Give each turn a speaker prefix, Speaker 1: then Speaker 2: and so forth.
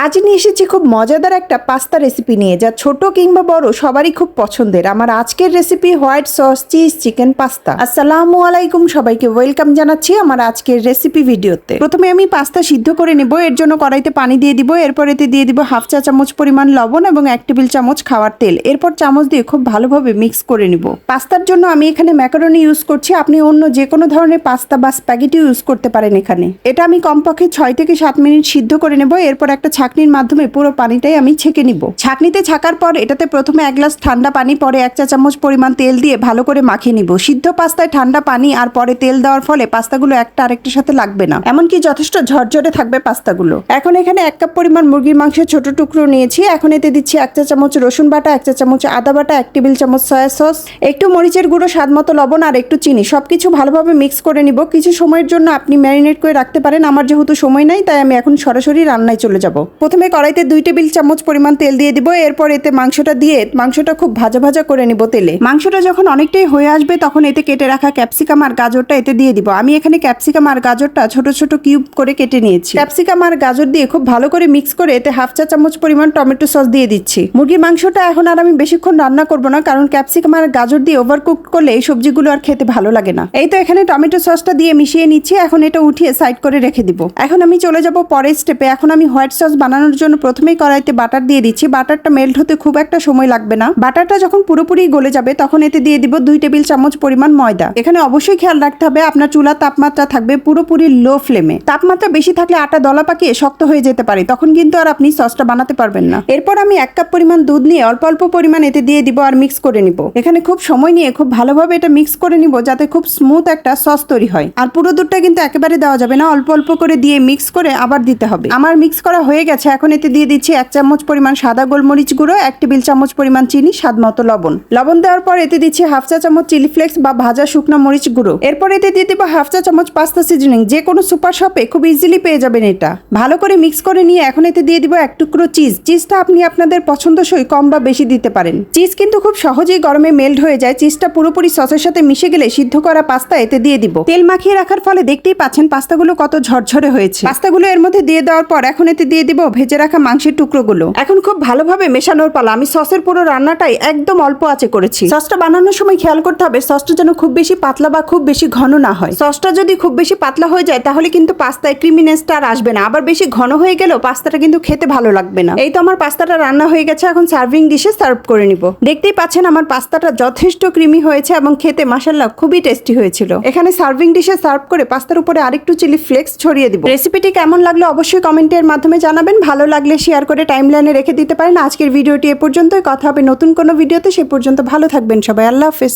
Speaker 1: আজ নিয়ে এসেছি খুব মজাদার একটা পাস্তা রেসিপি নিয়ে, যা ছোট কিংবা বড় সবারই খুব পছন্দের। আমার আজকের recipe white sauce cheese chicken pasta. আসসালামু আলাইকুম, সবাইকে ওয়েলকাম জানাচ্ছি আমার আজকের রেসিপি ভিডিওতে। প্রথমে আমি পাস্তা সিদ্ধ করে নেব। এর জন্য কড়াইতে পানি দিয়ে দিব। এরপর এতে দিয়ে দিব হাফ চা চামচ পরিমাণ লবণ এবং 1 টেবিল চামচ খাওয়ার তেল। এরপর চামচ দিয়ে খুব ভালোভাবে মিক্স করে নিব। পাস্তার জন্য আমি এখানে ম্যাকারনি ইউজ করছি। আপনি অন্য যে কোনো ধরনের পাস্তা বা স্প্যাগেটি ইউজ করতে পারেন। এখানে এটা আমি কমপক্ষে 6 থেকে 7 মিনিট সিদ্ধ করে নেব। এরপর একটা ছাঁকনির মাধ্যমে পুরো পানিটাই আমি ছেঁকে নিব। ছাঁকনিতে ছাকার পর এটাতে প্রথমে 1 গ্লাস ঠান্ডা পানি, পরে 1 চা চামচ পরিমাণ তেল দিয়ে ভালো করে মাখিয়ে নিব। সিদ্ধ পাস্তায় ঠান্ডা পানি আর পরে তেল দেওয়ার ফলে পাস্তাগুলো একটা আরেকটার সাথে লাগবে না, এমনকি যথেষ্ট ঝরঝরে থাকবে পাস্তাগুলো। এখন এখানে 1 কাপ পরিমাণ মুরগির মাংসের ছোট টুকরো নিয়েছি। এখন এতে দিচ্ছি 1 চা চামচ রসুন বাটা, 1 চা চামচ আদা বাটা, 1 টেবিল চামচ সয়া সস, একটু মরিচের গুঁড়ো, স্বাদ মতো লবণ আর একটু চিনি। সবকিছু ভালোভাবে মিক্স করে নিব। কিছু সময়ের জন্য আপনি ম্যারিনেট করে রাখতে পারেন। আমার যেহেতু সময় নাই, তাই আমি এখন সরাসরি রান্নায় চলে যাব। প্রথমে কড়াইতে 2 টেবিল চামচ পরিমাণ তেল দিয়ে দিব। এরপর এতে মাংসটা দিয়ে মাংসটা খুব ভাজা ভাজা করে নিব তেলে। মাংসটা যখন অনেকটাই হয়ে আসবে তখন এতে কেটে রাখা ক্যাপসিকাম আর গাজরটা এতে দিয়ে দিব। আমি এখানে ক্যাপসিকাম আর গাজরটা ছোট ছোট কিউব করে কেটে নিয়েছি। ক্যাপসিকাম আর গাজর দিয়ে খুব ভালো করে মিক্স করে এতে হাফ চা চামচ পরিমাণ টমেটো সস দিয়ে দিচ্ছি। মুরগির মাংসটা এখন আর আমি বেশিক্ষণ রান্না করব না, কারণ ক্যাপসিকাম আর গাজর দিয়ে ওভারকুক করলে এই সবজিগুলো আর খেতে ভালো লাগে না। এই তো এখানে টমেটো সসটা দিয়ে মিশিয়ে নিচ্ছি। এখন এটা উঠিয়ে সাইড করে রেখে দিব। এখন আমি চলে যাব পরের স্টেপে। এখন আমি হোয়াইট সস বানানোর জন্য প্রথমেই কড়াইতে বাটার দিয়ে দিচ্ছি। বাটারটা মেল্ট হতে খুব একটা সময় লাগবে না। বাটারটা যখন পুরোপুরি গলে যাবে তখন এতে দিয়ে দিব 2 টেবিল চামচ পরিমাণ ময়দা। এখানে অবশ্যই খেয়াল রাখতে হবে আপনার চুলার তাপমাত্রা থাকবে পুরোপুরি লো ফ্লেমে। তাপমাত্রা বেশি থাকলে আটা দলা পাকিয়ে শক্ত হয়ে যেতে পারে, তখন কিন্তু আর আপনি সসটা বানাতে পারবেন না। এরপর আমি 1 কাপ পরিমাণ দুধ নিয়ে অল্প অল্প পরিমাণ এতে দিয়ে দিব আর মিক্স করে নিব। এখানে খুব সময় নিয়ে খুব ভালোভাবে এটা মিক্স করে নিব, যাতে খুব স্মুথ একটা সস তৈরি হয়। আর পুরো দুধটা কিন্তু একেবারে দেওয়া যাবে না, অল্প অল্প করে দিয়ে মিক্স করে আবার দিতে হবে। আমার মিক্স করা হয়ে গেছে। এখন এতে দিয়ে দিচ্ছি 1 চামচ পরিমাণ সাদা গোলমরিচ গুঁড়ো, 1 টেবিল চামচ পরিমাণ চিনি, স্বাদ মতো লবণ। লবণ দেওয়ার পর এতে দিচ্ছি হাফ চা চামচ চিলি ফ্লেক্স বা ভাজা শুকনো মরিচ গুঁড়ো। এরপর এতে দিয়ে দিব হাফ চা চামচ পাস্তা সিজনিং। যে কোনো সুপার শপে খুব ইজিলি পেয়ে যাবেন এটা। ভালো করে মিক্স করে নিয়ে এখন এতে দিয়ে দিব 1 টুকরো চিজ। চিজটা আপনি আপনাদের পছন্দসই কম বা বেশি দিতে পারেন। চিজ কিন্তু খুব সহজেই গরমে মেল্ট হয়ে যায়। চিজটা পুরোপুরি সসের সাথে মিশে গেলে সিদ্ধ করা পাস্তা এতে দিয়ে দিব। তেল মাখিয়ে রাখার ফলে দেখতেই পাচ্ছেন পাস্তাগুলো কত ঝরঝরে হয়েছে। পাস্তাগুলো এর মধ্যে দিয়ে দেওয়ার পর এখন এতে দিয়ে দিব ভেজে রাখা মাংসের টুকরোগুলো। এখন খুব ভালোভাবে মেশানোর পালা। আমি সসের পুরো রান্নাটাই একদম অল্প আঁচে করেছি। সসটা বানানোর সময় খেয়াল করতে হবে সসটা যেন খুব বেশি পাতলা বা খুব বেশি ঘন না হয়। সসটা যদি খুব বেশি পাতলা হয়ে যায় তাহলে কিন্তু পাস্তায় ক্রিমিনেসটা আর আসবে না। আবার বেশি ঘন হয়ে গেলেও পাস্তাটা কিন্তু খেতে ভালো লাগবে না। এই তো আমার পাস্তাটা রান্না হয়ে গেছে। এখন সার্ভিং ডিশে সার্ভ করে নিব। দেখতেই পাচ্ছেন আমার পাস্তাটা যথেষ্ট ক্রিমি হয়েছে এবং খেতে মাশাআল্লাহ খুবই টেস্টি হয়েছিল। এখানে সার্ভিং ডিশে সার্ভ করে পাস্তার উপরে আরেকটু চিলি ফ্লেক্স ছড়িয়ে দিব। রেসিপিটি কেমন লাগলো অবশ্যই কমেন্টের মাধ্যমে জানাবেন। ভালো লাগলে শেয়ার করে টাইমলাইনে রেখে দিতে পারেন। আজকের ভিডিওটি এ পর্যন্তই। কথা হবে নতুন কোনো ভিডিওতে। সে পর্যন্ত ভালো থাকবেন সবাই। আল্লাহ হাফেজ।